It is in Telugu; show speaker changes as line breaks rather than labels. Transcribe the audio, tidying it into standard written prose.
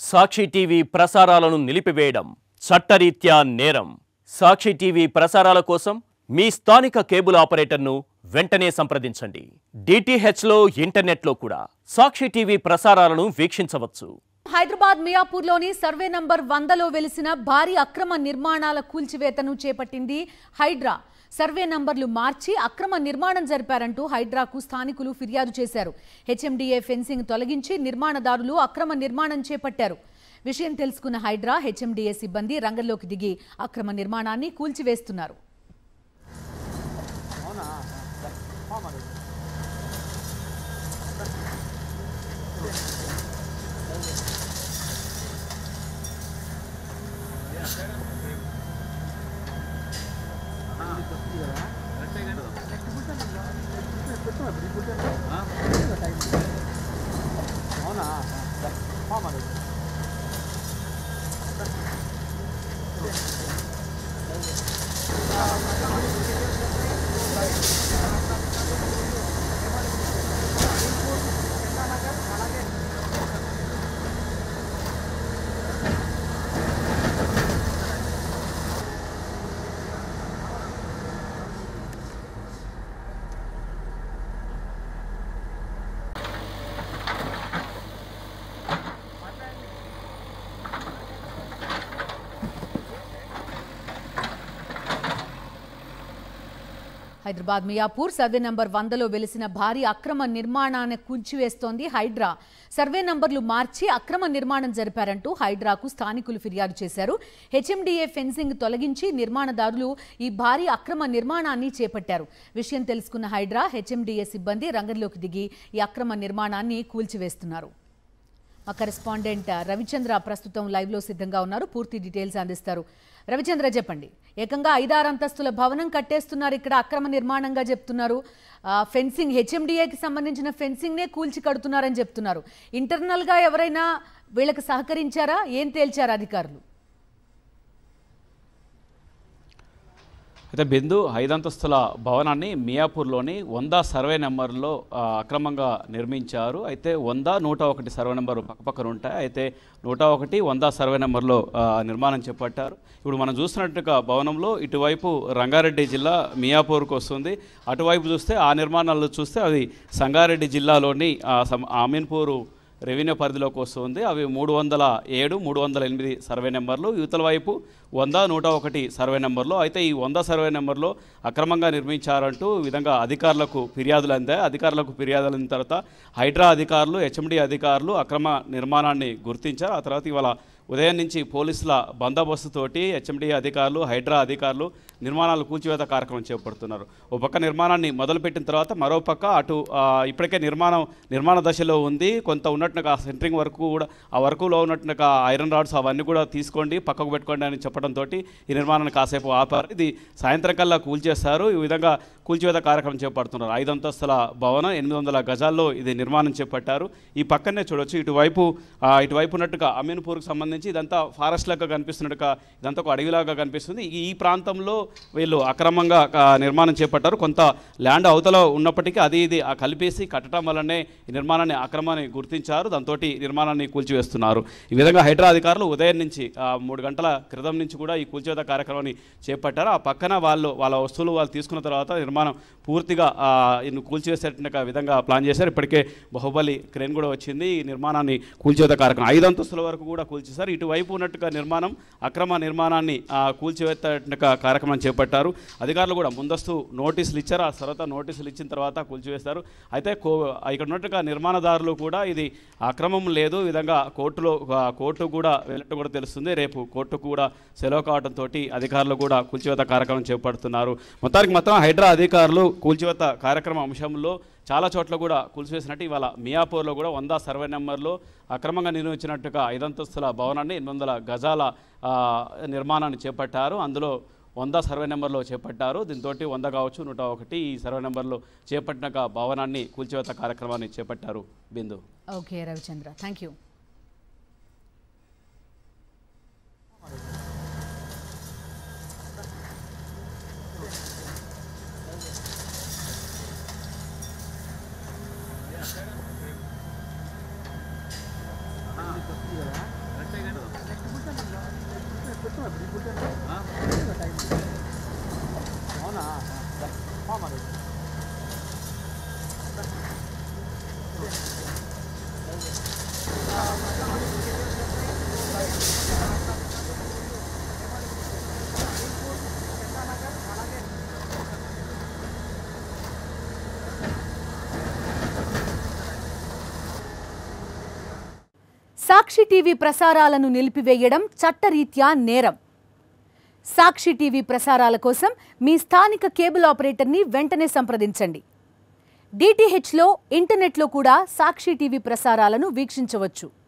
సాక్షి టీవీ ప్రసారాలను నిలిపివేయడం చట్టరీత్యా నేరం. సాక్షి టీవీ ప్రసారాల కోసం మీ స్థానిక కేబుల్ ఆపరేటర్ను వెంటనే సంప్రదించండి. డిటిహెచ్లో ఇంటర్నెట్లో కూడా సాక్షి టీవీ ప్రసారాలను వీక్షించవచ్చు.
హైదరాబాద్ మియాపూర్లోని సర్వే నంబర్ 100లో వెలిసిన భారీ అక్రమ నిర్మాణాల కూల్చివేతను చేపట్టింది హైడ్రా. సర్వే నంబర్లు మార్చి అక్రమ నిర్మాణం జరిపారంటూ హైడ్రాకు స్థానికులు ఫిర్యాదు చేశారు. హెచ్ఎండిఏ ఫెన్సింగ్ తొలగించి నిర్మాణదారులు అక్రమ నిర్మాణం చేపట్టారు. విషయం తెలుసుకున్న హైడ్రా, హెచ్ఎండిఏ సిబ్బంది రంగంలోకి దిగి అక్రమ నిర్మాణాన్ని కూల్చివేస్తున్నారు. హైదరాబాద్ మియాపూర్ సర్వే నంబర్ 100లో వెలిసిన భారీ అక్రమ నిర్మాణాన్ని కూల్చివేస్తోంది హైడ్రా. సర్వే నంబర్లు మార్చి అక్రమ నిర్మాణం జరిపారంటూ హైడ్రాకు స్థానికులు ఫిర్యాదు చేశారు. హెచ్ఎండిఏ ఫెన్సింగ్ తొలగించి నిర్మాణదారులు ఈ భారీ అక్రమ నిర్మాణాన్ని చేపట్టారు. విషయం తెలుసుకున్న హైడ్రా, హెచ్ఎండిఏ సిబ్బంది రంగంలోకి దిగి ఈ అక్రమ నిర్మాణాన్ని కూల్చివేస్తున్నారు. మా కరెస్పాండెంట్ రవిచంద్ర ప్రస్తుతం లైవ్లో సిద్ధంగా ఉన్నారు. పూర్తి డీటెయిల్స్ అందిస్తారు. రవిచంద్ర, చెప్పండి. ఏకంగా 5-6 అంతస్తుల భవనం కట్టేస్తున్నారు, ఇక్కడ అక్రమ నిర్మాణంగా చెప్తున్నారు. ఫెన్సింగ్, హెచ్ఎండిఏకి సంబంధించిన ఫెన్సింగ్నే కూల్చి కడుతున్నారని చెప్తున్నారు. ఇంటర్నల్గా ఎవరైనా వీళ్ళకి సహకరించారా? ఏం తేల్చారు అధికారులు?
అయితే బిందు 5 అంతస్తుల భవనాన్ని మియాపూర్లోని 100 సర్వే నెంబర్లో అక్రమంగా నిర్మించారు. అయితే 100, 101 సర్వే నెంబరు పక్కపక్కన ఉంటాయి. అయితే 101, 100 సర్వే నెంబర్లో నిర్మాణం చేపట్టారు. ఇప్పుడు మనం చూస్తున్నట్టుగా భవనంలో ఇటువైపు రంగారెడ్డి జిల్లా మియాపూర్కు వస్తుంది. అటువైపు చూస్తే ఆ నిర్మాణాలు చూస్తే అది సంగారెడ్డి జిల్లాలోని అమీన్పూరు రెవెన్యూ పరిధిలోకి వస్తుంది. అవి 307, 308 సర్వే నెంబర్లు. యువతల వైపు 100, 101 సర్వే నెంబర్లో. అయితే ఈ 100 సర్వే నెంబర్లో అక్రమంగా నిర్మించారంటూ ఈ విధంగా అధికారులకు ఫిర్యాదులు అందాయి. అధికారులకు ఫిర్యాదులు అయిన తర్వాత హైడ్రా అధికారులు, హెచ్ఎండి అధికారులు అక్రమ నిర్మాణాన్ని గుర్తించారు. ఆ తర్వాత ఇవాళ ఉదయం నుంచి పోలీసుల బందోబస్తుతోటి హెచ్ఎండి అధికారులు, హైడ్రా అధికారులు నిర్మాణాలు కూల్చివేత కార్యక్రమం చేపడుతున్నారు. ఓ పక్క నిర్మాణాన్ని మొదలుపెట్టిన తర్వాత మరోపక్క అటు ఇప్పటికే నిర్మాణ దశలో ఉంది. కొంత ఉన్నట్టుగా సెంటరింగ్ వర్క్ కూడా, ఆ వర్కులో ఉన్నట్టుగా ఐరన్ రాడ్స్ అవన్నీ కూడా తీసుకోండి, పక్కకు పెట్టుకోండి అని చెప్పడంతో ఈ నిర్మాణాన్ని కాసేపు ఆపారు. ఇది సాయంత్రం కల్లా కూల్చేస్తారు. ఈ విధంగా కూల్చివేత కార్యక్రమం చేపడుతున్నారు. 5 అంతస్తుల భవనం 800 గజాల్లో ఇది నిర్మాణం చేపట్టారు. ఈ పక్కనే చూడొచ్చు, ఇటువైపు ఉన్నట్టుగా అమీన్పూర్కి సంబంధించి ఇదంతా ఫారెస్ట్ లాగా కనిపిస్తున్నట్టుగా, ఇదంతా ఒక అడవిలాగా కనిపిస్తుంది. ఈ ప్రాంతంలో వీళ్ళు అక్రమంగా నిర్మాణం చేపట్టారు. కొంత ల్యాండ్ అవతల ఉన్నప్పటికీ అది ఇది కలిపేసి కట్టడం వల్లనే ఈ నిర్మాణాన్ని అక్రమాన్ని గుర్తించారు. దాంతో నిర్మాణాన్ని కూల్చివేస్తున్నారు. ఈ విధంగా హైడ్రా అధికారులు ఉదయం నుంచి 3 గంటల క్రితం నుంచి కూడా ఈ కూల్చివేత కార్యక్రమాన్ని చేపట్టారు. ఆ పక్కన వాళ్ళ వస్తువులు వాళ్ళు తీసుకున్న తర్వాత నిర్మాణం పూర్తిగా కూల్చివేసేట విధంగా ప్లాన్ చేశారు. ఇప్పటికే బాహుబలి క్రేన్ కూడా వచ్చింది. ఈ నిర్మాణాన్ని కూల్చివేత కార్యక్రమం 5 అంతస్తుల వరకు కూడా కూల్చేశారు. ఇటువైపు ఉన్నట్టుగా అక్రమ నిర్మాణాన్ని కూల్చివేత కార్యక్రమం చేపట్టారు. అధికారులు కూడా ముందస్తు నోటీసులు ఇచ్చారు. ఆ తర్వాత నోటీసులు ఇచ్చిన తర్వాత కూల్చివేస్తారు. అయితే ఇక్కడ ఉన్నట్టుగా నిర్మాణదారులు కూడా ఇది అక్రమం లేదు, ఈ విధంగా కోర్టు కూడా వెళ్ళటం కూడా తెలుస్తుంది. రేపు కోర్టుకు కూడా సెలవు కావడంతో అధికారులు కూడా కూల్చివేత కార్యక్రమం చేపడుతున్నారు. మొత్తం హైడ్రా అధికారులు కూల్చివేత కార్యక్రమం అంశంలో చాలా చోట్ల కూడా కూల్చివేసినట్టు ఇవాళ మియాపూర్లో కూడా 100 సర్వే నెంబర్లో అక్రమంగా నిర్మించినట్టుగా 5 అంతస్తుల భవనాన్ని 800 గజాల నిర్మాణాన్ని చేపట్టారు. అందులో 100 సర్వే నెంబర్లో చేపట్టారు. దీంతో 100 కావచ్చు, 101 ఈ సర్వే నెంబర్లో చేపట్టిన భవనాన్ని కూల్చివేత కార్యక్రమాన్ని చేపట్టారు. Bindu.
Okay Ravichandra, thank you. Sakshi TV ప్రసారాలను నిలిపివేయడం చట్టరీత్యా నేరం. సాక్షి టీవీ ప్రసారాల కోసం మీ స్థానిక కేబుల్ ఆపరేటర్ని వెంటనే సంప్రదించండి. DTHలో ఇంటర్నెట్లో కూడా సాక్షి టీవీ ప్రసారాలను వీక్షించవచ్చు.